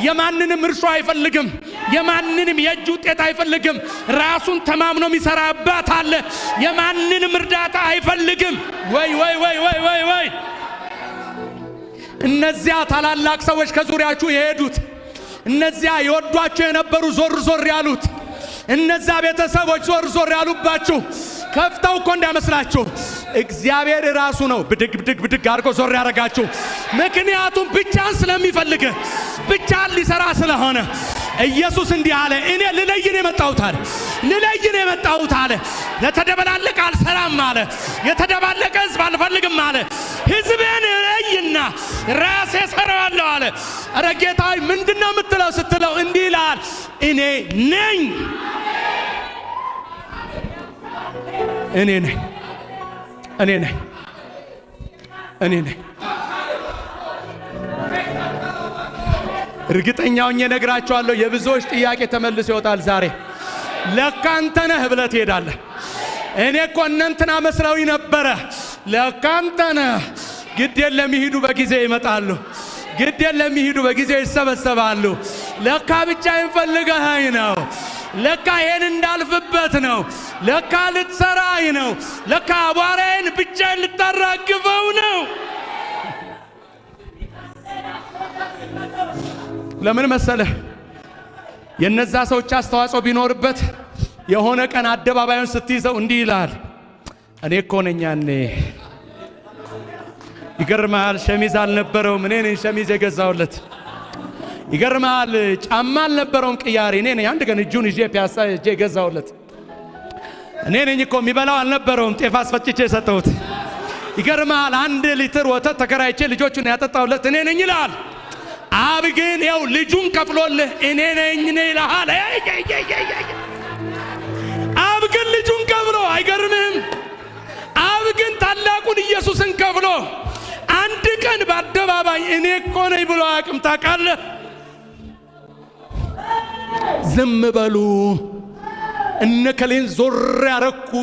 የማንንም እርሾ አይፈልግም። የማንንም የእጅ ውጤት አይፈልግም። ራሱን ተማምኖ የሚሰራ አባት አለ። የማንንም እርዳታ አይፈልግም። ወይ እነዚያ ታላላቅ ሰዎች ከዙሪያችሁ የሄዱት፣ እነዚያ የወዷቸው የነበሩ ዞር ያሉት፣ እነዚያ ቤተሰቦች ዞር ያሉባችሁ ከፍተው እኮ እንዳይመስላችሁ እግዚአብሔር ራሱ ነው ብድግ አድርጎ ዞር ያረጋችሁ። ምክንያቱም ብቻን ስለሚፈልግ ብቻን ሊሰራ ስለሆነ ኢየሱስ እንዲህ አለ፣ እኔ ልለይ ነው የመጣሁት አለ። ለተደበላለቀ አልሰራም አለ። የተደባለቀ ሕዝብ አልፈልግም አለ። ሕዝቤን እለይና ራሴ እሰራዋለሁ አለ። ኧረ ጌታዬ ምንድነው የምትለው ስትለው እንዲህ ይላል፣ እኔ ነኝ። እርግጠኛው እነግራችኋለሁ የብዙዎች ጥያቄ ተመልሶ ይወጣል ዛሬ። ለካ አንተ ነህ ብለህ ትሄዳለህ። እኔ እኮ እንትና መስለውኝ ነበረ። ለካ አንተ ነህ። ግድ የለም ይሄዱ በጊዜ ይመጣሉ። ግድ የለም ይሄዱ በጊዜ ይሰበሰባሉ። ለካ ብቻዬን ፈልገኸኝ ነው። ለካ ይሄን እንዳልፍበት ነው። ለካ ልትሰራኝ ነው። ለካ አቧራዬን ብቻዬን ልታራግፈው ነው። ለምን መሰለህ? የነዛ ሰዎች አስተዋጽኦ ቢኖርበት የሆነ ቀን አደባባዩን ስትይዘው እንዲህ ይላል፣ እኔ እኮ ነኝ ያኔ። ይገርማል። ሸሚዝ አልነበረውም፣ እኔ ነኝ ሸሚዝ የገዛውለት። ይገርማል። ጫማ አልነበረውም ቅያሬ፣ እኔ ነኝ አንድ ቀን እጁን ይዤ ፒያሳ እጄ ገዛውለት። እኔ ነኝ እኮ የሚበላው አልነበረውም፣ ጤፍ አስፈጭቼ ሰጠሁት። ይገርማል። 1 ሊትር ወተት ተከራይቼ ልጆቹን ያጠጣውለት እኔ ነኝ ይላል። አብ ግን ያው ልጁን ከፍሎልህ እኔ ነኝ ይልሃል። አብ ግን ልጁን ከፍሎ አይገርምህም? አብ ግን ታላቁን ኢየሱስን ከፍሎ አንድ ቀን በአደባባይ እኔ እኮ ነኝ ብሎ አያውቅም። ታውቃለህ? ዝም በሉ እነከሌን ዞር ያረኩ